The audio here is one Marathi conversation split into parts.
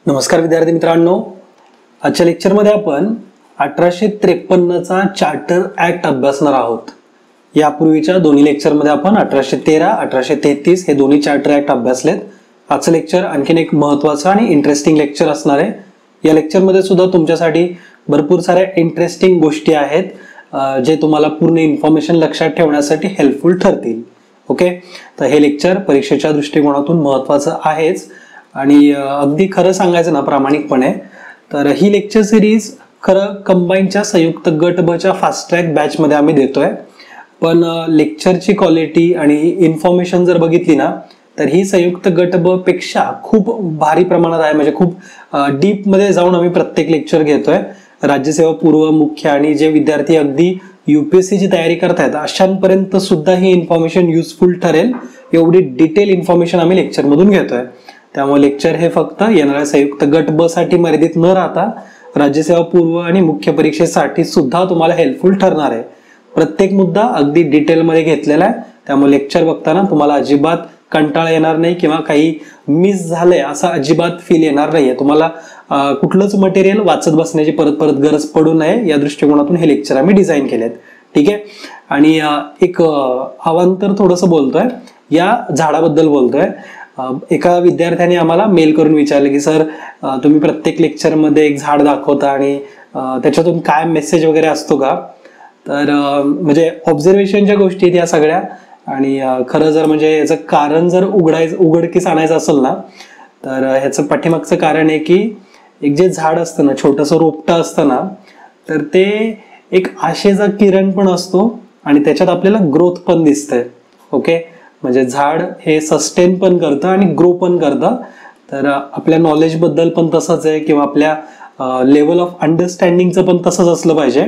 नमस्कार विद्यार्थी मित्रांनो, आजच्या लेक्चरमध्ये आपण 1853चा चार्टर ऍक्ट अभ्यासणार आहोत. यापूर्वीच्या दोन्ही लेक्चरमध्ये आपण 1813, 1833 हे दोन्ही चार्टर ऍक्ट अभ्यासलेत. आजचं लेक्चर आणखीन एक महत्त्वाचं आणि इंटरेस्टिंग लेक्चर असणार आहे. या लेक्चरमध्ये सुद्धा तुमच्यासाठी भरपूर साऱ्या इंटरेस्टिंग गोष्टी आहेत जे तुम्हाला पूर्ण इन्फॉर्मेशन लक्षात ठेवण्यासाठी हेल्पफुल ठरतील. ओके, तर हे लेक्चर परीक्षेच्या दृष्टिकोनातून महत्त्वाचं आहेच. आणि अगदी खरं सांगायचं ना प्रामाणिकपणे तर ही लेक्चर सिरीज खरं कंबाईनच्या संयुक्त गट बच्या फास्ट ट्रॅक बॅचमध्ये आम्ही देतोय. पण लेक्चरची क्वालिटी आणि इन्फॉर्मेशन जर बघितली ना तर ही संयुक्त गट ब पेक्षा खूप भारी प्रमाणात आहे. म्हणजे खूप डीपमध्ये जाऊन आम्ही प्रत्येक लेक्चर घेतोय. राज्यसेवा पूर्व, मुख्य आणि जे विद्यार्थी अगदी UPSCची तयारी करतायत अशांपर्यंत सुद्धा ही इन्फॉर्मेशन युजफुल ठरेल एवढी डिटेल इन्फॉर्मेशन आम्ही लेक्चरमधून घेतोय. त्यामुळे लेक्चर हे फक्त येणाऱ्या संयुक्त गट ब साठी मर्यादित न राहता राज्यसेवा पूर्व आणि मुख्य परीक्षेसाठी सुद्धा तुम्हाला हेल्पफुल ठरणार आहे. प्रत्येक मुद्दा अगदी डिटेलमध्ये घेतलेला आहे. त्यामुळे लेक्चर बघताना तुम्हाला अजिबात कंटाळा येणार नाही किंवा काही मिस झालंय असा अजिबात फील येणार नाहीये. तुम्हाला कुठलंच मटेरियल वाचत बसण्याची परत परत गरज पडू नये या दृष्टिकोनातून हे लेक्चर आम्ही डिझाईन केलेत. ठीक आहे. आणि एक अवांतर थोडंसं बोलतोय, या झाडाबद्दल बोलतोय. एका विद्यार्थ्याने आम्हाला मेल करून विचारलं की सर तुम्ही प्रत्येक लेक्चरमध्ये एक झाड दाखवता आणि त्याच्यातून काय मेसेज वगैरे असतो का? तर म्हणजे ऑब्झर्वेशनच्या गोष्टी आहेत या सगळ्या. आणि खरं जर म्हणजे याचं कारण जर उघडकीस आणायचं असेल ना तर ह्याचं पाठीमागचं कारण आहे की एक जे झाड असतं ना, छोटंसं रोपटं असतं ना, तर ते एक आशेचा किरण पण असतो आणि त्याच्यात आपल्याला ग्रोथ पण दिसते. ओके, म्हणजे झाड हे सस्टेन पण करतं आणि ग्रो पण करतं. तर आपल्या नॉलेजबद्दल पण तसंच आहे किंवा आपल्या लेवल ऑफ अंडरस्टँडिंगचं पण तसंच असलं पाहिजे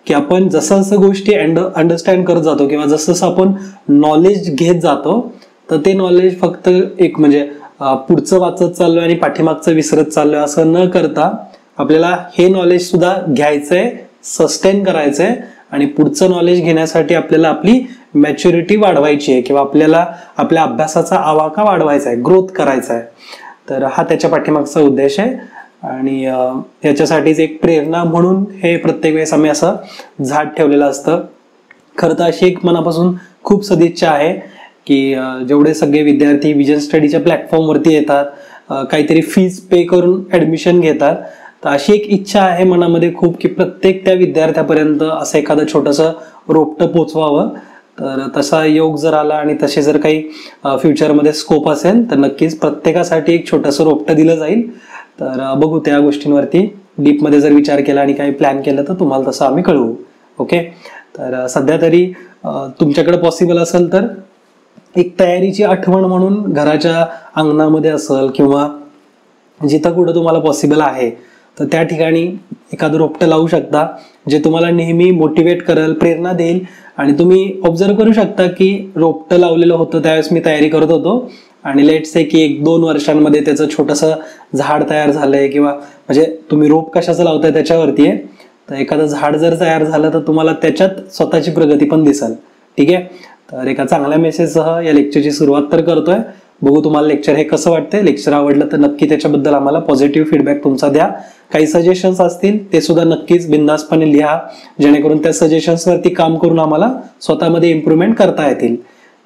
की आपण जसं जसं गोष्टी अंडरस्टँड करत जातो किंवा जसं जसं आपण नॉलेज घेत जातो तर ते नॉलेज फक्त एक म्हणजे पुढचं वाचत चाललोय आणि पाठीमागचं विसरत चाललोय असं न करता आपल्याला हे नॉलेज सुद्धा घ्यायचंय, सस्टेन करायचंय आणि पुढचं नॉलेज घेण्यासाठी आपल्याला आपली मॅच्युरिटी वाढवायची आहे किंवा आपल्याला आपल्या अभ्यासाचा आवाका वाढवायचा आहे, ग्रोथ करायचा आहे. तर हा त्याच्या पाठीमागचा उद्देश आहे. आणि याच्यासाठीच एक प्रेरणा म्हणून हे प्रत्येक वेळेस आम्ही असं झाड ठेवलेलं असतं. खरं तर अशी एक मनापासून खूप सदिच्छा आहे की जेवढे सगळे विद्यार्थी विजन स्टडीच्या प्लॅटफॉर्मवरती येतात, काहीतरी फीज पे करून ऍडमिशन घेतात, तर अशी एक इच्छा आहे मनामध्ये खूप की प्रत्येक त्या विद्यार्थ्यापर्यंत असं एखादं छोटंसं रोपटं पोचवावं. तर तसा योग जर आला आणि तसे जर काही फ्युचरमध्ये स्कोप असेल तर नक्कीच प्रत्येकासाठी एक छोटंसं रोपटं दिलं जाईल. तर बघू त्या गोष्टींवरती डीपमध्ये जर विचार केला आणि काही प्लॅन केलं तर तुम्हाला तसं आम्ही कळवू. ओके, तर सध्या तरी तुमच्याकडे पॉसिबल असेल तर एक तयारीची आठवण म्हणून घराच्या अंगणामध्ये असेल किंवा जिथं कुठं तुम्हाला पॉसिबल आहे तर त्या ठिकाणी एखादं रोपटं लावू शकता जे तुम्हाला नेहमी मोटिवेट करेल, प्रेरणा देईल. आणि तुम्ही ऑब्झर्व करू शकता की रोपटं लावलेलं होतं त्यावेळेस मी तयारी करत होतो आणि लेट्स से की 1-2 वर्षांमध्ये त्याचं छोटंसं झाड तयार झालंय किंवा म्हणजे तुम्ही रोप कशाचं लावताय त्याच्यावरती आहे. तर एखादं झाड जर तयार झालं तर तुम्हाला त्याच्यात स्वतःची प्रगती पण दिसेल. ठीक आहे. तर एका चांगल्या मेसेजसह या लेक्चरची सुरुवात तर करतोय. बघू तुम्हाला लेक्चर हे कसं वाटतंय. लेक्चर आवडलं तर नक्की त्याच्याबद्दल आम्हाला पॉझिटिव्ह फीडबॅक तुमचा द्या. काही सजेशन्स असतील ते सुद्धा नक्कीच बिनधास्तपणे लिहा जेणेकरून त्या सजेशन्सवरती काम करून आम्हाला स्वतःमध्ये इम्प्रूव्हमेंट करता येतील.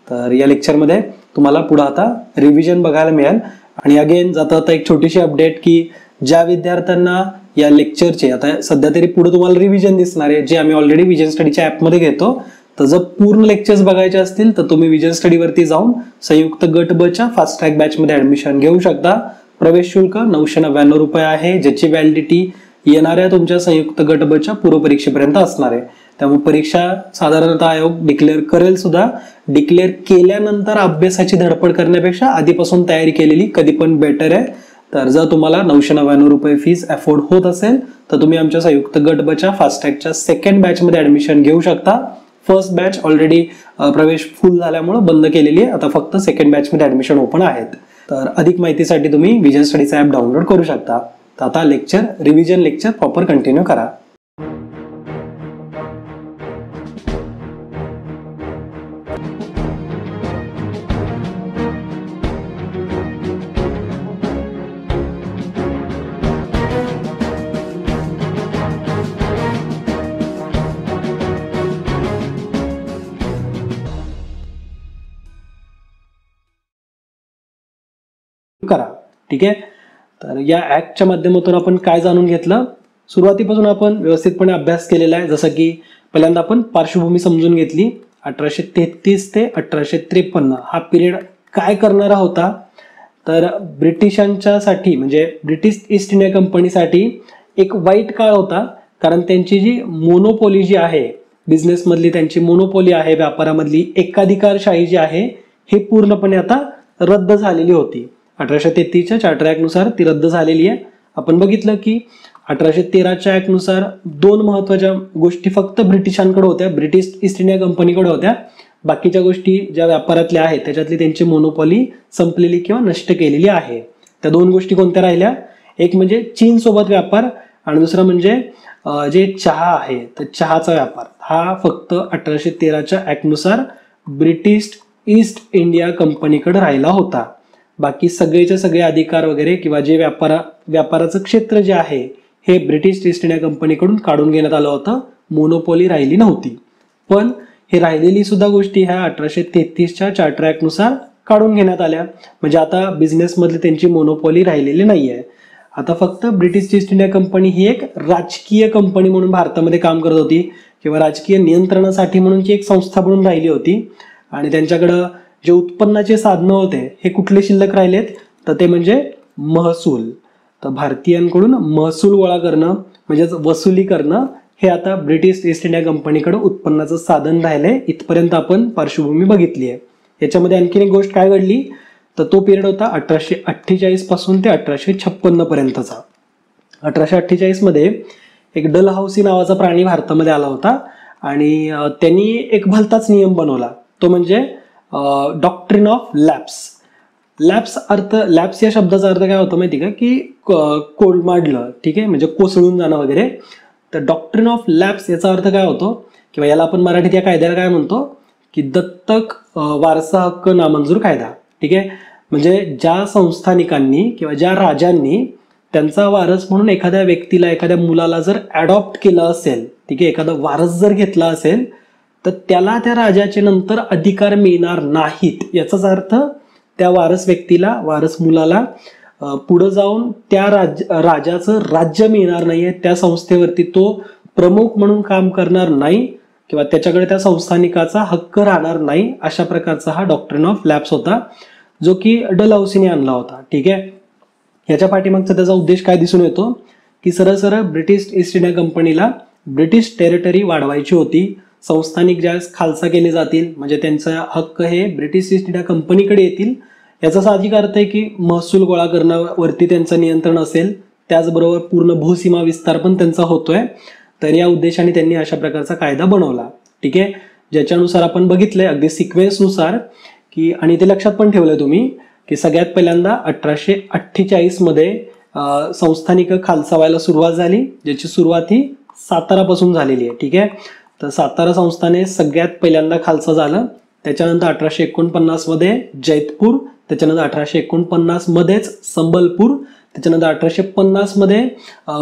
तर या लेक्चरमध्ये तुम्हाला पुढे आता रिव्हिजन बघायला मिळेल. आणि अगेन जाता आता एक छोटीशी अपडेट की ज्या विद्यार्थ्यांना या लेक्चरचे आता सध्या तरी पुढे तुम्हाला रिव्हिजन दिसणार आहे जे आम्ही ऑलरेडी विजन स्टडीच्या ऍपमध्ये घेतो. तर जर पूर्ण लेक्चर्स बघायचे असतील तर तुम्ही विजन स्टडीवरती जाऊन संयुक्त गट ब च्या फास्ट ट्रॅक बॅचमध्ये ऍडमिशन घेऊ शकता. प्रवेश शुल्क 999 रुपये आहे, ज्याची व्हॅलिडिटी येणाऱ्या तुमच्या संयुक्त गट ब च्या पूर्व परीक्षेपर्यंत असणार आहे. त्यामुळे परीक्षा साधारणतः आयोग डिक्लेअर करेल सुद्धा. डिक्लेअर केल्यानंतर अभ्यासाची धडपड करण्यापेक्षा आधीपासून तयारी केलेली कधी पण बेटर आहे. तर जर तुम्हाला 999 रुपये फीस अफोर्ड होत असेल तर तुम्ही आमच्या संयुक्त गट ब च्या फास्ट ट्रॅकच्या सेकंड बॅचमध्ये ऍडमिशन घेऊ शकता. फर्स्ट बॅच ऑलरेडी प्रवेश फुल झाल्यामुळे बंद केलेली आहे. आता फक्त सेकंड बॅचमध्ये ऍडमिशन ओपन आहेत. तर अधिक माहितीसाठी तुम्ही विजन स्टडीचा ऍप डाउनलोड करू शकता. तर आता रिव्हिजन लेक्चर प्रॉपर कंटिन्यू करा. ठीक आहे. तर या ऍक्टच्या माध्यमातून आपण काय जाणून घेतलं, सुरुवातीपासून आपण व्यवस्थितपणे अभ्यास केलेला आहे. जसं की पहिल्यांदा आपण पार्श्वभूमी समजून घेतली. 1833 ते 1853 हा पिरियड काय करणारा होता, तर ब्रिटिशांच्यासाठी म्हणजे ब्रिटिश ईस्ट इंडिया कंपनीसाठी एक वाईट काळ होता. कारण त्यांची जी मोनोपोली जी आहे, बिझनेसमधली त्यांची मोनोपोली आहे, व्यापारामधली एकाधिकारशाही जी आहे, हे पूर्णपणे आता रद्द झालेली होती. 1833च्या चार्टर ऍक्टनुसार ती रद्द झालेली आहे. आपण बघितलं की 1813च्या ऍक्टनुसार 2 महत्वाच्या गोष्टी फक्त ब्रिटिशांकडे होत्या, ब्रिटिश ईस्ट इंडिया कंपनीकडे होत्या. बाकीच्या गोष्टी ज्या व्यापारातल्या आहेत त्याच्यातली त्यांची मोनोपॉली संपलेली किंवा नष्ट केलेली आहे. त्या 2 गोष्टी कोणत्या राहिल्या, एक म्हणजे चीन सोबत व्यापार आणि दुसरं म्हणजे जे चहा आहे तर चहाचा व्यापार हा फक्त 1813च्या ऍक्टनुसार ब्रिटिश ईस्ट इंडिया कंपनीकडे राहिला होता. बाकी सगळेचे सगळे अधिकार वगैरे किंवा जे व्यापाराचं क्षेत्र जे आहे हे ब्रिटिश ईस्ट इंडिया कंपनीकडून काढून घेण्यात आलं होतं, मोनोपॉली राहिली नव्हती. पण हे राहिलेली सुद्धा गोष्टी ह्या 1833च्या चार्टर ऍक्टनुसार काढून घेण्यात आल्या. म्हणजे आता बिझनेसमधली त्यांची मोनोपॉली राहिलेली नाहीये. आता फक्त ब्रिटिश ईस्ट इंडिया कंपनी ही एक राजकीय कंपनी म्हणून भारतामध्ये काम करत होती किंवा राजकीय नियंत्रणासाठी म्हणूनची एक संस्था म्हणून राहिली होती. आणि त्यांच्याकडं जे उत्पन्नाचे साधनं होते हे कुठले शिल्लक राहिलेत, तर ते म्हणजे महसूल. तर भारतीयांकडून महसूल गोळा करणं म्हणजेच वसुली करणं हे आता ब्रिटिश ईस्ट इंडिया कंपनीकडे उत्पन्नाचं साधन राहिलंय. इथपर्यंत आपण पार्श्वभूमी बघितली आहे. याच्यामध्ये आणखीन एक गोष्ट काय घडली, तर तो पिरियड होता 1848 पासून ते 1856 पर्यंतचा. 1848 मध्ये एक डलहौसी नावाचा प्राणी भारतामध्ये आला होता आणि त्यांनी एक भलताच नियम बनवला, तो म्हणजे डॉक्ट्रिन ऑफ लॅप्स या शब्दाचा अर्थ काय होतो माहिती का, की कोलमाडलं, ठीक आहे, म्हणजे कोसळून जाणं वगैरे. तर डॉक्ट्रिन ऑफ लॅप्स याचा अर्थ काय होतो, किंवा याला आपण मराठीत या कायद्याला काय म्हणतो, की दत्तक वारसा हक्क नामंजूर कायदा. ठीक आहे, म्हणजे ज्या संस्थानिकांनी किंवा ज्या राजांनी त्यांचा वारस म्हणून एखाद्या व्यक्तीला, एखाद्या मुलाला जर अडॉप्ट केलं असेल, ठीक आहे, एखादा वारस जर घेतला असेल, तर त्याला त्या राजाचे नंतर अधिकार मिळणार नाहीत. याचाच अर्थ त्या वारस व्यक्तीला, वारस मुलाला पुढे जाऊन त्या राजाचं राज्य मिळणार नाहीये, त्या संस्थेवरती तो प्रमुख म्हणून काम करणार नाही किंवा त्याच्याकडे त्या संस्थानिकाचा हक्क राहणार नाही. अशा प्रकारचा हा डॉक्ट्रिन ऑफ लॅप्स होता, जो की डलहौसीने आणला होता. ठीक आहे, याच्या पाठीमागचा त्याचा उद्देश काय दिसून येतो, की सरळ ब्रिटिश ईस्ट इंडिया कंपनीला ब्रिटिश टेरिटरी वाढवायची होती. संस्थानिक ज्यावेळेस खालसा केले जातील म्हणजे त्यांचा हक्क हे ब्रिटिश ईस्ट इंडिया कंपनीकडे येतील. याचा साहजिक अर्थ आहे की महसूल गोळा करण्यावरती त्यांचं नियंत्रण असेल, त्याचबरोबर पूर्ण भूसीमा विस्तार पण त्यांचा होतोय. तर या उद्देशाने त्यांनी अशा प्रकारचा कायदा बनवला. ठीक आहे, ज्याच्यानुसार आपण बघितलंय अगदी सिक्वेन्सनुसार की, आणि ते लक्षात पण ठेवलंय तुम्ही, की सगळ्यात पहिल्यांदा 1848 मध्ये संस्थानिक खालसा व्हायला सुरुवात झाली, ज्याची सुरुवात ही सातारापासून झालेली आहे. ठीक आहे, तर सातारा संस्थाने सगळ्यात पहिल्यांदा खालसा झालं. त्याच्यानंतर 1849 मध्ये जैतपूर, त्याच्यानंतर 1849 मध्येच संबलपूर, त्याच्यानंतर 1850 मध्ये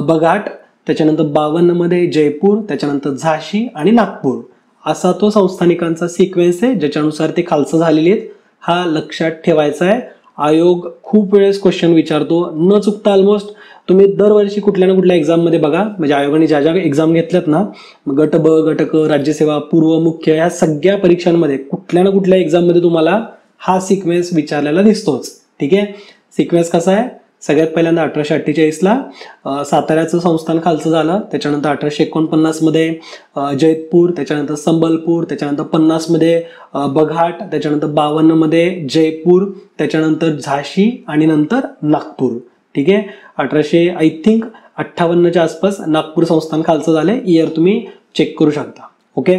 बघाट, त्याच्यानंतर 52 मध्ये जयपूर, त्याच्यानंतर झाशी आणि नागपूर. असा तो संस्थानिकांचा सिक्वेन्स आहे ज्याच्यानुसार ते खालसा झालेले आहेत. हा लक्षात ठेवायचा आहे. आयोग खूप वेळेस क्वेश्चन विचारतो, न चुकता ऑलमोस्ट तुम्ही दरवर्षी कुठल्या ना कुठल्या एक्झाम मध्ये बघा, म्हणजे आयोगाने ज्या ज्या एक्झाम घेतल्यात ना, गट ब, गट क, राज्यसेवा, पूर्व, मुख्य, या सगळ्या परीक्षांमध्ये कुठल्या ना कुठल्या एक्झाम मध्ये तुम्हाला हा सिक्वेन्स विचारलेला दिसतोच. ठीक आहे, सिक्वेन्स कसा आहे, सगळ्यात पहिल्यांदा 1848ला साताऱ्याचं संस्थान खालचं झालं, त्याच्यानंतर 1849 मध्ये जैतपूर, त्याच्यानंतर संबलपूर, त्याच्यानंतर 50 मध्ये बघाट, त्याच्यानंतर 52 मध्ये जयपूर, त्याच्यानंतर झाशी आणि नंतर नागपूर. ठीक आहे, 1858च्या आसपास नागपूर संस्थान खालचं झालंय. इयर तुम्ही चेक करू शकता. ओके,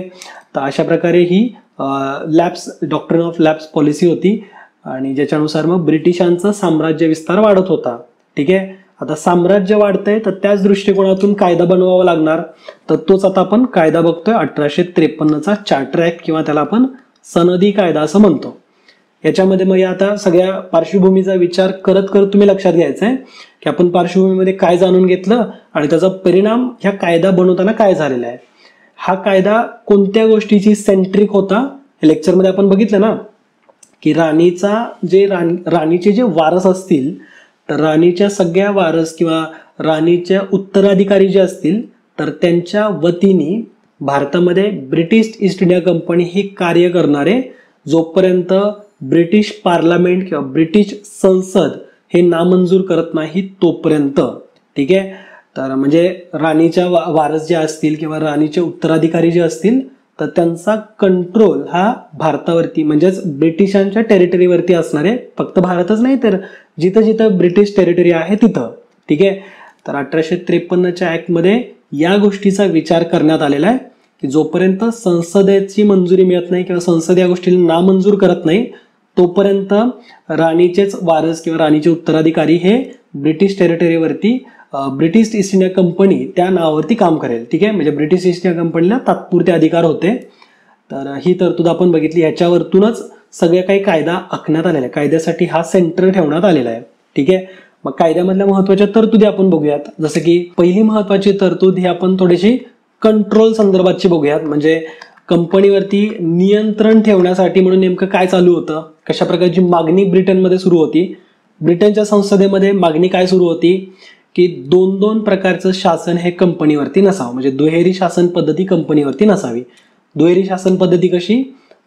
तर अशा प्रकारे ही lapse, doctrine of lapse policy होती आणि ज्याच्यानुसार मग ब्रिटिशांचा साम्राज्य विस्तार वाढत होता. ठीक आहे, आता साम्राज्य वाढतंय तर त्याच दृष्टिकोनातून कायदा बनवावा लागणार, तर तोच आता आपण कायदा बघतोय 1853चा चार्टर ऍक्ट, किंवा त्याला आपण सनदी कायदा असं म्हणतो. याच्यामध्ये मग आता सगळ्या पार्श्वभूमीचा विचार करत करत तुम्ही लक्षात घ्यायचं आहे की आपण पार्श्वभूमीमध्ये काय जाणून घेतलं आणि त्याचा परिणाम ह्या कायदा बनवताना काय झालेला आहे. हा कायदा कोणत्या गोष्टीची सेंट्रिक होता, हे लेक्चरमध्ये आपण बघितलं ना, की राणीचे जे वारस असतील तर राणीच्या सगळ्या वारस किंवा राणीच्या उत्तराधिकारी जे असतील तर त्यांच्या वतीने भारतामध्ये ब्रिटिश ईस्ट इंडिया कंपनी ही कार्य करणारे जोपर्यंत ब्रिटिश पार्लमेंट किंवा ब्रिटिश संसद हे नामंजूर करत नाही तोपर्यंत, ठीक आहे. तर म्हणजे राणीच्या वारस जे असतील किंवा राणीचे उत्तराधिकारी जे असतील तर त्यांचा कंट्रोल हा भारतावरती म्हणजेच ब्रिटिशांच्या टेरिटरीवरती असणार आहे. फक्त भारतच नाही तर जिथं जिथं ब्रिटिश टेरिटरी आहे तिथं, ठीक आहे. तर 1853च्या ऍक्टमध्ये या गोष्टीचा विचार करण्यात आलेला आहे की जोपर्यंत संसदेची मंजुरी मिळत नाही किंवा संसद या गोष्टीला नामंजूर करत नाही तोपर्यंत राणीचेच वारस किंवा राणीचे उत्तराधिकारी हे ब्रिटिश टेरिटरीवरती ब्रिटिश ईस्ट इंडिया कंपनी त्या नावावरती काम करेल, ठीक आहे. म्हणजे ब्रिटिश ईस्ट इंडिया कंपनीला तात्पुरते अधिकार होते. तर ही तरतूद आपण बघितली. ह्याच्यावरतूनच सगळ्या काही कायदा आखण्यात आलेला आहे. कायद्यासाठी हा सेंटर ठेवण्यात आलेला आहे, ठीक आहे. मग कायद्यामधल्या महत्वाच्या तरतुदी आपण बघूयात. जसं की पहिली महत्वाची तरतूद ही आपण थोडीशी कंट्रोल संदर्भातची बघूयात. म्हणजे कंपनीवरती नियंत्रण ठेवण्यासाठी म्हणून नेमकं काय चालू होतं, कशा प्रकारची मागणी ब्रिटनमध्ये सुरू होती. ब्रिटनच्या संसदेमध्ये मागणी काय सुरू होती की 2 प्रकारचं शासन हे कंपनीवरती नसावं. म्हणजे दुहेरी शासन पद्धती कंपनीवरती नसावी. दुहेरी शासन पद्धती कशी,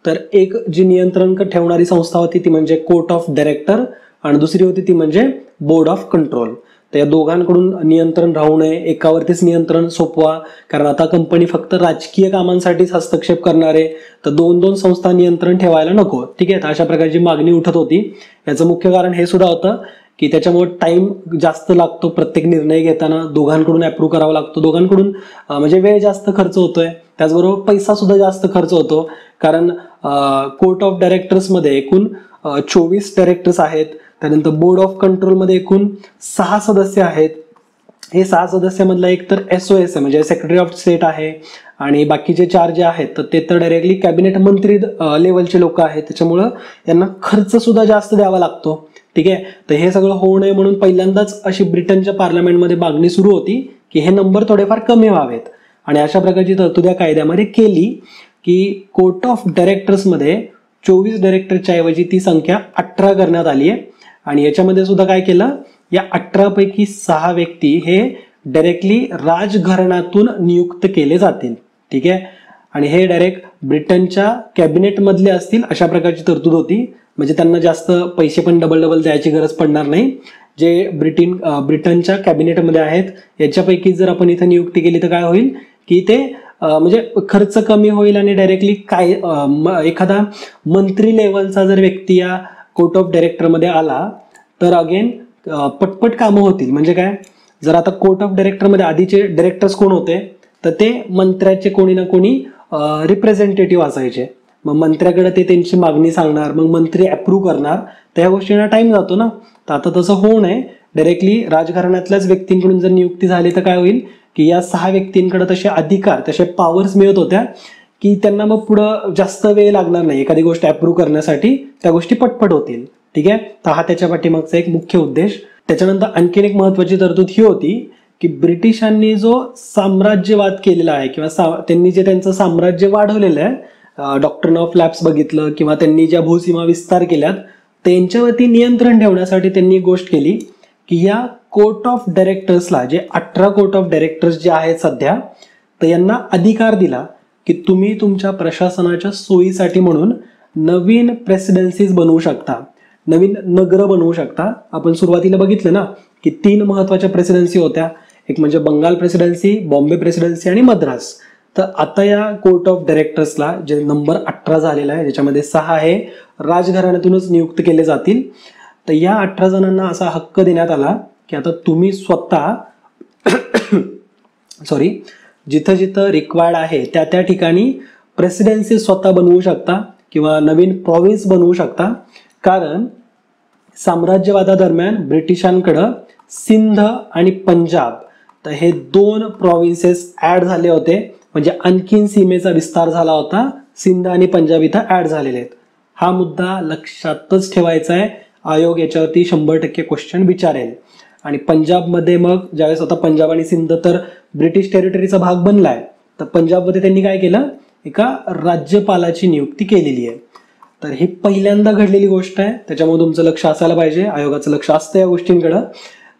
तर एक जी नियंत्रण ठेवणारी संस्था होती ती म्हणजे कोर्ट ऑफ डायरेक्टर आणि दुसरी होती ती म्हणजे बोर्ड ऑफ कंट्रोल. तर या दोघांकडून नियंत्रण राहू नये, एकावरतीच नियंत्रण सोपवा. कारण आता कंपनी फक्त राजकीय कामांसाठीच हस्तक्षेप करणार आहे, तर 2 संस्था नियंत्रण ठेवायला नको, ठीक आहे. तर अशा प्रकारची मागणी उठत होती. याचं मुख्य कारण हे सुद्धा होतं की त्याच्यामुळे टाइम जास्त लागतो प्रत्येक निर्णय घेताना, दोघांकडून अप्रूव्ह करावा लागतो, दोघांकडून म्हणजे वेळ जास्त खर्च होतोय, त्याचबरोबर पैसा सुद्धा जास्त खर्च होतो. कारण कोर्ट ऑफ डायरेक्टर्समध्ये एकूण 24 डायरेक्टर्स आहेत. त्यानंतर बोर्ड ऑफ कंट्रोलमध्ये एकूण 6 सदस्य आहेत. हे 6 सदस्यामधला एक तर SOS आहे म्हणजे सेक्रेटरी ऑफ स्टेट आहे आणि बाकीचे 4 जे आहेत तर ते तर डायरेक्टली कॅबिनेट मंत्री लेवलचे लोक आहेत. त्याच्यामुळं यांना खर्च सुद्धा जास्त द्यावा लागतो, ठीक आहे. तर हे सगळं होऊ नये म्हणून पहिल्यांदाच अशी ब्रिटनच्या पार्लमेंटमध्ये मागणी सुरू होती की हे नंबर थोडेफार कमी व्हावेत आणि अशा प्रकारची तरतूद या कायद्यामध्ये केली की कोर्ट ऑफ डायरेक्टर्समध्ये 24 डायरेक्टरच्या ऐवजी ती संख्या 18 करण्यात आली आहे. आणि याच्यामध्ये सुद्धा काय केलं, या 18 पैकी 6 व्यक्ती हे डायरेक्टली राजघराण्यातून नियुक्त केले जातील, ठीक आहे. आणि हे डायरेक्ट ब्रिटनच्या कॅबिनेट मधले असतील अशा प्रकारची तरतूद होती. म्हणजे त्यांना जास्त पैसे पण डबल द्यायची गरज पडणार नाही. जे ब्रिटनच्या कॅबिनेटमध्ये आहेत याच्यापैकी जर आपण इथं नियुक्ती केली तर काय होईल की ते म्हणजे खर्च कमी होईल आणि डायरेक्टली काय एखादा मंत्री लेवलचा जर व्यक्ती या कोर्ट ऑफ डायरेक्टरमध्ये आला तर अगेन पटपट कामं होतील. म्हणजे काय, जर आता कोर्ट ऑफ डायरेक्टरमध्ये आधीचे डायरेक्टर्स कोण होते तर ते मंत्र्याचे कोणी ना कोणी रिप्रेझेंटेटिव्ह असायचे. मग मंत्र्याकडे ते त्यांची मागणी सांगणार, मग मंत्री अप्रूव्ह करणार, त्या गोष्टींना टाइम जातो ना. तर आता तसं होऊ नये, डायरेक्टली राजघराण्यातल्याच व्यक्तींकडून जर नियुक्ती झाली तर काय होईल की या 6 व्यक्तींकडे तसे अधिकार तसे पॉवर्स मिळत होत्या की त्यांना मग पुढं जास्त वेळ लागणार नाही एखादी गोष्ट अप्रूव्ह करण्यासाठी, त्या गोष्टी पटपट होतील, ठीक आहे. तर हा त्याच्या पाठीमागचा एक मुख्य उद्देश. त्याच्यानंतर आणखीन एक महत्वाची तरतूद ही होती की ब्रिटिशांनी जो साम्राज्यवाद केलेला आहे किंवा त्यांनी जे त्यांचं साम्राज्य वाढवलेलं आहे, डॉक्ट्रिन ऑफ लॅप्स बघितलं किंवा त्यांनी ज्या भूसीमा विस्तार केल्यात त्यांच्यावरती नियंत्रण ठेवण्यासाठी त्यांनी एक गोष्ट केली की या कोर्ट ऑफ डायरेक्टर्सला, जे 18 कोर्ट ऑफ डायरेक्टर्स जे आहेत सध्या, तर यांना अधिकार दिला की तुम्ही तुमच्या प्रशासनाच्या सोयीसाठी म्हणून नवीन प्रेसिडेन्सीज बनवू शकता, नवीन नगर बनवू शकता. आपण सुरुवातीला बघितलं ना की 3 महत्वाच्या प्रेसिडेन्सी होत्या, एक म्हणजे बंगाल प्रेसिडेन्सी, बॉम्बे प्रेसिडेन्सी आणि मद्रास. तर आता या कोर्ट ऑफ डायरेक्टर्सला जे नंबर 18 झालेला आहे ज्याच्यामध्ये 6 हे राजघराण्यातूनच नियुक्त केले जातील. तर या 18 जणांना असा हक्क देण्यात आला की आता तुम्ही स्वतः जिथं जिथं रिक्वायर्ड आहे त्या ठिकाणी प्रेसिडेन्सी स्वतः बनवू शकता किंवा नवीन प्रॉव्हिन्स बनवू शकता. कारण साम्राज्यवादादरम्यान ब्रिटिशांकडं सिंध आणि पंजाब तर हे 2 प्रॉव्हिन्सेस ऍड झाले होते. म्हणजे आणखीन सीमेचा विस्तार झाला होता, सिंध आणि पंजाब इथं ऍड झालेले आहेत. हा मुद्दा लक्षातच ठेवायचा आहे. आयोग याच्यावरती 100% क्वेश्चन विचारेल. आणि पंजाबमध्ये मग ज्यावेळेस आता पंजाब आणि सिंध तर ब्रिटिश टेरिटरीचा भाग बनलाय, तर पंजाबमध्ये त्यांनी काय केलं, एका राज्यपालाची नियुक्ती केलेली आहे. तर ही पहिल्यांदा घडलेली गोष्ट आहे, त्याच्यामुळे तुमचं लक्ष असायला पाहिजे, आयोगाचं लक्ष असतं या गोष्टींकडं.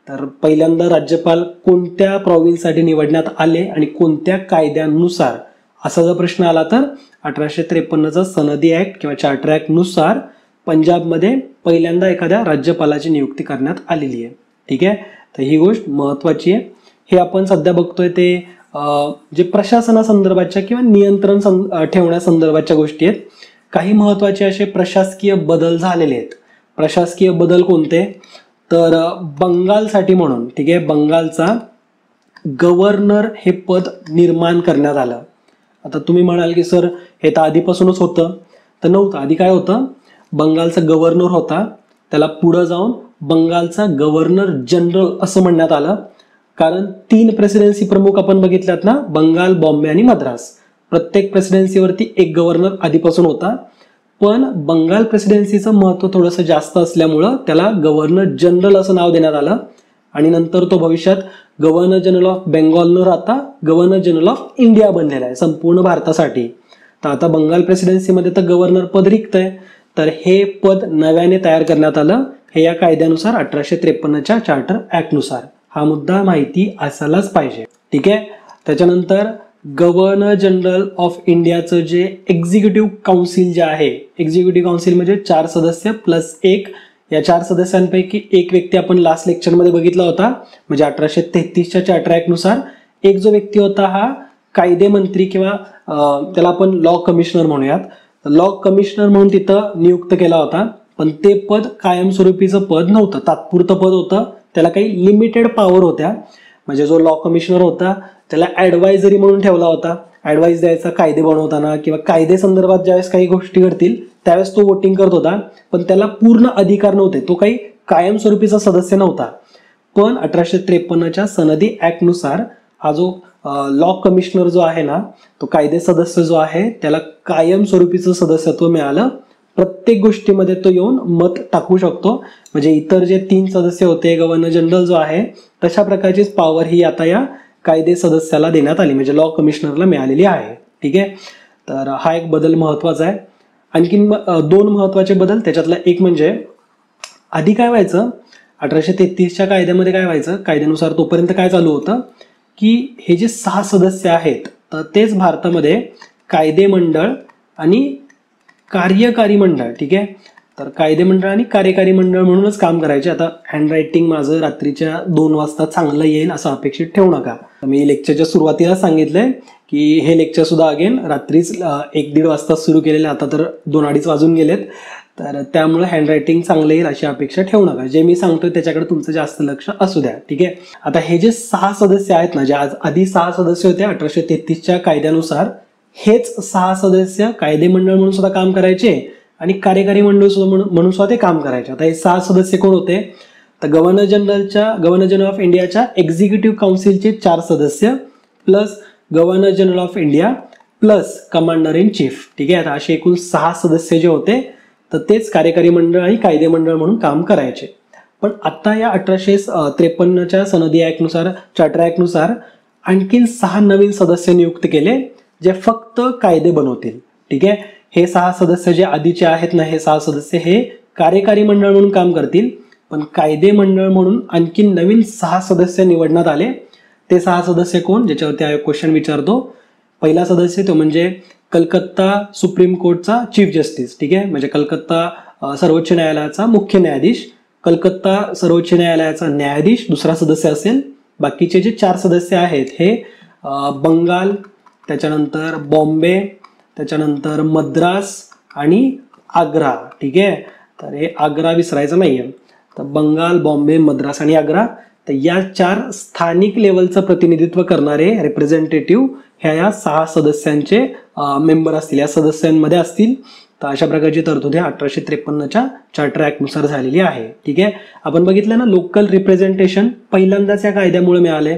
तर पहिल्यांदा राज्यपाल कोणत्या प्रॉव्हिन्ससाठी निवडण्यात आले आणि कोणत्या कायद्यानुसार, असा जर प्रश्न आला तर 1853चा सनदी ऍक्ट किंवा चार्टर ऍक्ट नुसार पंजाबमध्ये पहिल्यांदा एखाद्या राज्यपालाची नियुक्ती करण्यात आलेली आहे. ठीक आहे, तर ही गोष्ट महत्वाची आहे. हे आपण सध्या बघतोय ते जे प्रशासनासंदर्भाच्या किंवा नियंत्रण ठेवण्यासंदर्भाच्या गोष्टी आहेत. काही महत्वाचे असे प्रशासकीय बदल झालेले आहेत. प्रशासकीय बदल कोणते, तर बंगालसाठी म्हणून, ठीक आहे, बंगालचा गव्हर्नर हे पद निर्माण करण्यात आलं. आता तुम्ही म्हणाल की सर हे तर आधीपासूनच होतं, तर नव्हतं. आधी काय होतं, बंगालचा गव्हर्नर होता, त्याला पुढे जाऊन बंगालचा गव्हर्नर जनरल असं म्हणण्यात आलं. कारण 3 प्रेसिडेन्सी प्रमुख आपण बघितल्यात ना, बंगाल, बॉम्बे आणि मद्रास. प्रत्येक प्रेसिडेन्सीवरती एक गव्हर्नर आधीपासून होता, पण बंगाल प्रेसिडेन्सीचं महत्व थोडंसं जास्त असल्यामुळं त्याला गव्हर्नर जनरल असं नाव देण्यात आलं. आणि नंतर तो भविष्यात गव्हर्नर जनरल ऑफ बेंगॉल न राहता गव्हर्नर जनरल ऑफ इंडिया बनलेला आहे संपूर्ण भारतासाठी. तर आता बंगाल प्रेसिडेन्सीमध्ये तर गव्हर्नर पद रिक्त आहे, तर हे पद नव्याने तयार करण्यात आलं, हे या कायद्यानुसार 1853च्या चार्टर ऍक्टनुसार. हा मुद्दा माहिती असायलाच पाहिजे. ठीक आहे, त्याच्यानंतर गव्हर्नर जनरल ऑफ इंडियाचं जे एक्झिक्युटिव्ह काउन्सिल जे आहे, एक्झिक्युटिव्ह काउन्सिल म्हणजे 4 सदस्य प्लस 1, या 4 सदस्यांपैकी एक व्यक्ती आपण लास्ट लेक्चरमध्ये बघितला होता. म्हणजे 1833च्या चार्टर ऍक्टनुसार एक जो व्यक्ती होता हा कायदे मंत्री किंवा त्याला आपण लॉ कमिशनर म्हणूयात. लॉ कमिशनर म्हणून तिथं नियुक्त केला होता, पण ते पद कायमस्वरूपीचं पद नव्हतं, तात्पुरतं पद होतं. त्याला काही लिमिटेड पॉवर होत्या. म्हणजे जो लॉ कमिशनर होता त्याला ऍडवायझरी म्हणून ठेवला होता, ऍडवाइस द्यायचा कायदे बनवताना किंवा कायदे संदर्भात ज्यावेळेस काही गोष्टी घडतील त्यावेळेस तो वोटिंग करत होता, पण त्याला पूर्ण अधिकार नव्हते, तो काही कायमस्वरूपीचा सदस्य नव्हता. पण 1853च्या सनदी ऍक्टनुसार हा जो लॉ कमिशनर जो आहे ना, तो कायदे सदस्य जो आहे त्याला कायमस्वरूपीचं सदस्यत्व मिळालं. प्रत्येक गोष्टीमध्ये तो येऊन मत टाकू शकतो. म्हणजे इतर जे 3 सदस्य होते, गव्हर्नर जनरल जो आहे, तशा प्रकारचीच पॉवर ही आता या कायदे सदस्याला देण्यात आली, म्हणजे लॉ कमिशनरला मिळालेली आहे. ठीक आहे, तर हा एक बदल महत्वाचा आहे. आणखीन 2 महत्वाचे बदल, त्याच्यातला एक म्हणजे आधी काय व्हायचं, 1833च्या कायद्यामध्ये काय व्हायचं, कायद्यानुसार तोपर्यंत काय चालू होतं की हे जे 6 सदस्य आहेत तर तेच भारतामध्ये कायदे मंडळ आणि कार्यकारी मंडळ, ठीक आहे, तर कायदे मंडळ आणि कार्यकारी मंडळ म्हणूनच काम करायचे. आता हँडरायटिंग माझं रात्रीच्या 2 वाजता चांगलं येईल असं अपेक्षित ठेवू नका. मी लेक्चरच्या सुरुवातीला सांगितलंय की हे लेक्चर सुद्धा अगेन रात्रीच 1-1.5 वाजता सुरू केलेले, आता तर 2-2.5 वाजून गेलेत. तर त्यामुळे हँडरायटिंग चांगलं येईल अशी अपेक्षा ठेवू नका. जे मी सांगतोय त्याच्याकडे तुमचं जास्त लक्ष असू द्या. ठीक आहे, आता हे जे 6 सदस्य आहेत ना, जे आज आधी 6 सदस्य होते 1833च्या कायद्यानुसार, हेच 6 सदस्य कायदे मंडळ म्हणून सुद्धा काम करायचे आणि कार्यकारी मंडळ म्हणून सुद्धा ते काम करायचे. आता हे 6 सदस्य कोण होते, तर गव्हर्नर जनरल ऑफ इंडियाच्या एक्झिक्युटिव्ह काउन्सिलचे 4 सदस्य plus governor general of India plus commander in chief. ठीक आहे, आता असे एकूण 6 सदस्य जे होते तर तेच कार्यकारी मंडळ आणि कायदे मंडळ म्हणून काम करायचे. पण आता या 1853च्या सनदी ऍक्टनुसार, चार्टर ऍक्टनुसार आणखीन 6 नवीन सदस्य नियुक्त केले जे फक्त कायदे बनवतील. ठीक आहे, हे 6 सदस्य जे आधीचे आहेत ना, हे 6 सदस्य हे कार्यकारी मंडळ म्हणून काम करतील, पण कायदे मंडळ म्हणून आणखीन नवीन 6 सदस्य निवडण्यात आले. ते 6 सदस्य कोण, ज्याच्यावरती आयोग क्वेश्चन विचारतो. पहिला सदस्य तो म्हणजे कलकत्ता सुप्रीम कोर्टचा चीफ जस्टिस. ठीक आहे, म्हणजे कलकत्ता सर्वोच्च न्यायालयाचा मुख्य न्यायाधीश, कलकत्ता सर्वोच्च न्यायालयाचा न्यायाधीश दुसरा सदस्य असेल. बाकीचे जे 4 सदस्य आहेत हे बंगाल, त्याच्यानंतर बॉम्बे, त्याच्यानंतर मद्रास आणि आग्रा. ठीक आहे, तर हे आग्रा विसरायचं नाहीये. तर बंगाल, बॉम्बे, मद्रास आणि आग्रा, तर या 4 स्थानिक लेवलचं प्रतिनिधित्व करणारे रिप्रेझेंटेटिव्ह ह्या 6 सदस्यांचे मेंबर असतील, या सदस्यांमध्ये असतील. तर अशा प्रकारची तरतूद 1853च्या चार्टर ऍक्टनुसार झालेली आहे. ठीक आहे, आपण बघितलं ना, लोकल रिप्रेझेंटेशन पहिल्यांदाच या कायद्यामुळे मिळाले.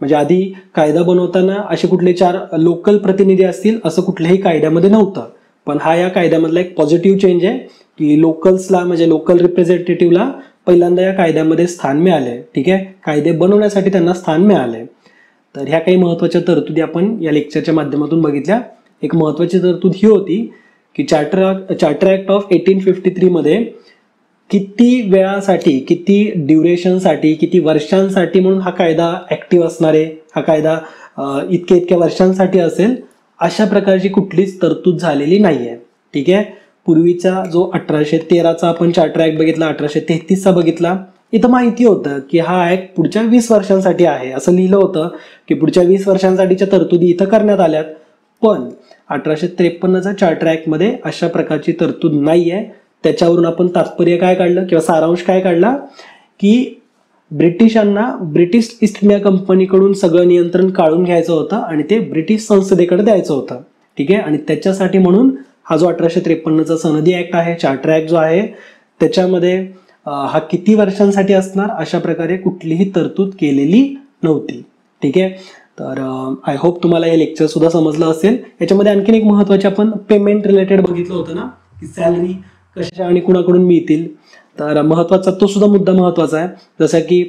म्हणजे आधी कायदा बनवताना असे कुठले 4 लोकल प्रतिनिधी असतील असं कुठल्याही कायद्यामध्ये नव्हतं. पण हा या कायद्यामधला एक पॉझिटिव्ह चेंज आहे की लोकल्सला, म्हणजे लोकल रिप्रेझेंटेटिव्हला पहिल्यांदा या कायद्यामध्ये स्थान मिळाले. ठीक आहे, कायदे बनवण्यासाठी त्यांना स्थान मिळाले. तर ह्या काही महत्त्वाच्या तरतुदी आपण या लेक्चरच्या माध्यमातून बघितल्या. एक महत्त्वाची तरतूद ही होती की चार्टर ऍक्ट ऑफ 1853 मध्ये किती वेळासाठी, किती ड्युरेशनसाठी, किती वर्षांसाठी म्हणून हा कायदा ऍक्टिव्ह असणार आहे, हा कायदा इतक्या वर्षांसाठी असेल अशा प्रकारची कुठलीच तरतूद झालेली नाहीये. ठीक आहे. पूर्वीचा जो 1813चा आपण चार्टर ऍक्ट बघितला, 1833चा बघितला, इथं माहिती होतं की हा ऍक्ट पुढच्या 20 वर्षांसाठी आहे, असं लिहिलं होतं की पुढच्या 20 वर्षांसाठीच्या तरतुदी इथं करण्यात आल्यात. पण 1853चा चार्टर ऍक्ट मध्ये अशा प्रकारची तरतूद नाहीये. त्याच्यावरून आपण तात्पर्य काय काढलं किंवा सारांश काय काढला की ब्रिटिशांना ब्रिटिश ईस्ट इंडिया कंपनीकडून सगळं नियंत्रण काढून घ्यायचं होतं आणि ते ब्रिटिश संसदेकडे द्यायचं होतं. ठीक आहे. आणि त्याच्यासाठी म्हणून हा जो 1853चा सनदी ऍक्ट आहे, चार्टर ऍक्ट जो आहे, त्याच्यामध्ये हा किती वर्षांसाठी असणार अशा प्रकारे कुठलीही तरतूद केलेली नव्हती. ठीक आहे. तर आय होप तुम्हाला हे लेक्चर सुद्धा समजलं असेल. याच्यामध्ये आणखीन एक महत्वाचे आपण पेमेंट रिलेटेड बघितलं होतं ना, की सॅलरी कशा आणि कुणाकडून मिळतील. तर महत्वाचा तो सुद्धा मुद्दा महत्वाचा आहे. जसं की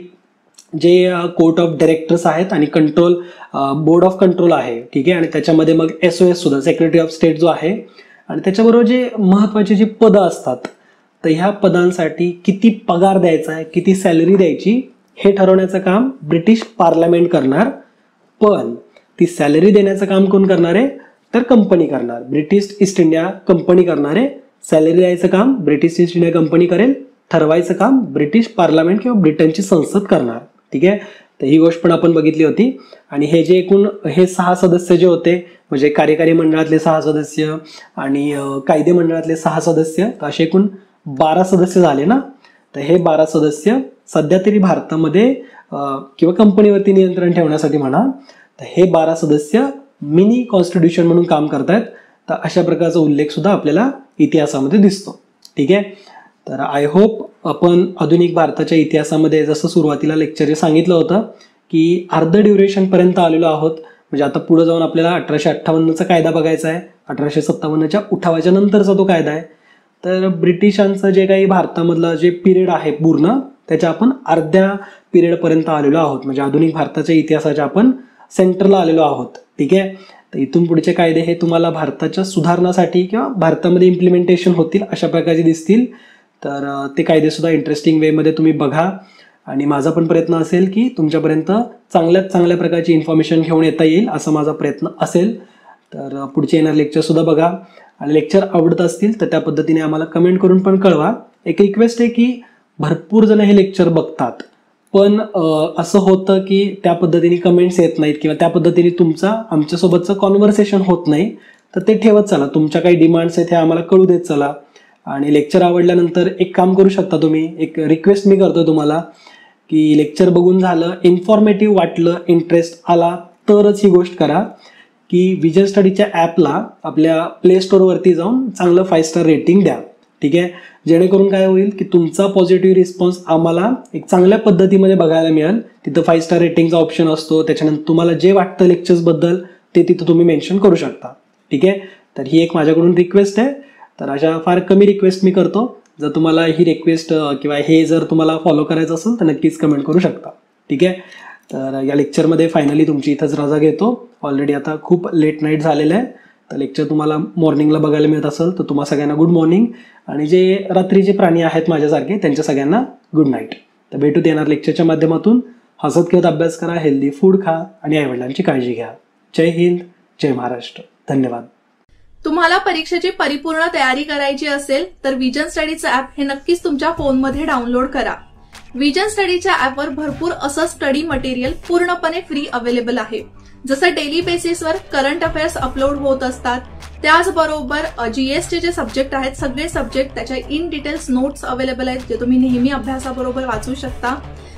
जे कोर्ट ऑफ डायरेक्टर्स आहेत आणि कंट्रोल बोर्ड ऑफ कंट्रोल आहे. ठीक आहे. आणि त्याच्यामध्ये मग SOS सुद्धा, सेक्रेटरी ऑफ स्टेट जो आहे, आणि त्याच्याबरोबर जे महत्वाची जी पदं असतात, तर ह्या पदांसाठी किती पगार द्यायचा आहे, किती सॅलरी द्यायची, हे ठरवण्याचं काम ब्रिटिश पार्लमेंट करणार. पण ती सॅलरी देण्याचं काम कोण करणार आहे, तर कंपनी करणार. ब्रिटिश ईस्ट इंडिया कंपनी करणार आहे. सॅलरी द्यायचं काम ब्रिटिश ईस्ट इंडिया कंपनी करेल, ठरवायचं काम ब्रिटिश पार्लमेंट किंवा ब्रिटनची संसद करणार. ठीक आहे. तर ही गोष्ट पण आपण बघितली होती. आणि हे जे एकूण हे 6 सदस्य जे होते, म्हणजे कार्यकारी मंडळातले 6 सदस्य आणि कायदे मंडळातले 6 सदस्य, तर असे एकूण 12 सदस्य झाले ना. तर हे 12 सदस्य सध्या तरी भारतामध्ये किंवा कंपनीवरती नियंत्रण ठेवण्यासाठी म्हणा, तर हे 12 सदस्य मिनी कॉन्स्टिट्यूशन म्हणून काम करतायत. तर अशा प्रकारचा उल्लेख सुद्धा आपल्याला इतिहासामध्ये दिसतो. ठीक आहे. तर आय होप आपण आधुनिक भारताच्या इतिहासामध्ये जसं सुरुवातीला लेक्चर सांगितलं होतं की अर्ध ड्युरेशन पर्यंत आलेलो आहोत. म्हणजे आता पुढे जाऊन आपल्याला 1858चा कायदा बघायचा आहे. 1857च्या उठावाच्या नंतरचा तो कायदा आहे. तर ब्रिटिशांचं जे काही भारतामधलं जे पिरियड आहे पूर्ण, त्याच्या आपण अर्ध्या पिरियड पर्यंत आलेलो आहोत. म्हणजे आधुनिक भारताच्या इतिहासाच्या आपण सेंटरला आलेलो आहोत. ठीक आहे. तर इथून पुढचे कायदे हे तुम्हाला भारताच्या सुधारणासाठी किंवा भारतामध्ये इम्प्लिमेंटेशन होतील अशा प्रकारचे दिसतील. तर ते कायदे सुद्धा इंटरेस्टिंग वेमध्ये तुम्ही बघा. आणि माझा पण प्रयत्न असेल की तुमच्यापर्यंत चांगल्यात चांगल्या प्रकारची इन्फॉर्मेशन घेऊन येता येईल, असा माझा प्रयत्न असेल. तर पुढचे येणार लेक्चर सुद्धा बघा. आणि लेक्चर आवडत असतील तर त्या पद्धतीने आम्हाला कमेंट करून पण कळवा. एक रिक्वेस्ट आहे की भरपूर जण हे लेक्चर बघतात, पण असं होतं की त्या पद्धतीने कमेंट्स येत नाहीत किंवा त्या पद्धतीने आमच्यासोबतचं कॉन्व्हर्सेशन होत नाही. तर ते ठेवत चला. तुमच्या काही डिमांड्स आहेत हे आम्हाला कळू देत चला. आणि लेक्चर आवडल्यानंतर एक काम करू शकता तुम्ही, एक रिक्वेस्ट मी करतो तुम्हाला की लेक्चर बघून झालं, इन्फॉर्मेटिव्ह वाटलं, इंटरेस्ट आला तरच ही गोष्ट करा की विजन स्टडीच्या ॲपला आपल्या प्ले स्टोअरवरती जाऊन चांगलं 5 स्टार रेटिंग द्या. ठीक आहे. जेणेकरून काय होईल की तुमचा पॉझिटिव्ह रिस्पॉन्स आम्हाला एक चांगल्या पद्धतीमध्ये बघायला मिळेल. तिथं 5 स्टार रेटिंगचा ऑप्शन असतो. त्याच्यानंतर तुम्हाला जे वाटतं लेक्चर्सबद्दल ते तिथं तुम्ही मेन्शन करू शकता. ठीक आहे. तर ही एक माझ्याकडून रिक्वेस्ट आहे. तर अशा फार कमी रिक्वेस्ट मी करतो. जर तुम्हाला ही रिक्वेस्ट किंवा हे जर तुम्हाला फॉलो करायचं असेल तर नक्कीच कमेंट करू शकता. ठीक आहे. तर या लेक्चरमध्ये फायनली तुमची इथंच रजा घेतो. ऑलरेडी आता खूप लेट नाईट झालेलं आहे. तर लेक्चर तुम्हाला मॉर्निंगला बघायला मिळत असेल तर तुम्हा सगळ्यांना गुड मॉर्निंग. आणि जे रात्रीचे प्राणी आहेत माझ्यासारखे त्यांच्या सगळ्यांना गुड नाईट. तर भेटू येणार लेक्चरच्या माध्यमातून. हसत खेळत अभ्यास करा, हेल्दी फूड खा आणि आईवडिलांची काळजी घ्या. जय हिंद, जय महाराष्ट्र. धन्यवाद. तुम्हाला परीक्षेची परिपूर्ण तयारी करायची असेल तर विजन स्टडीचं ऍप हे नक्कीच तुमच्या फोनमध्ये डाउनलोड करा. विजन स्टडीच्या ऍपवर भरपूर असं स्टडी मटेरियल पूर्णपणे फ्री अवेलेबल आहे. जसं डेली बेसिसवर करंट अफेअर्स अपलोड होत असतात, त्याचबरोबर GSचे जे सब्जेक्ट आहेत सगळे सब्जेक्ट त्याच्या इन डिटेल्स नोट्स अवेलेबल आहेत जे तुम्ही नेहमी अभ्यासाबरोबर वाचू शकता.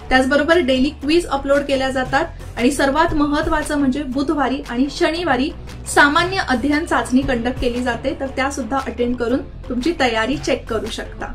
त्याचबरोबर डेली क्विज अपलोड केल्या जातात आणि सर्वात महत्त्वाचं म्हणजे बुधवारी आणि शनिवारी सामान्य अध्ययन चाचणी कंडक्ट केली जाते. तर त्या सुद्धा अटेंड करून तुमची तयारी चेक करू शकता.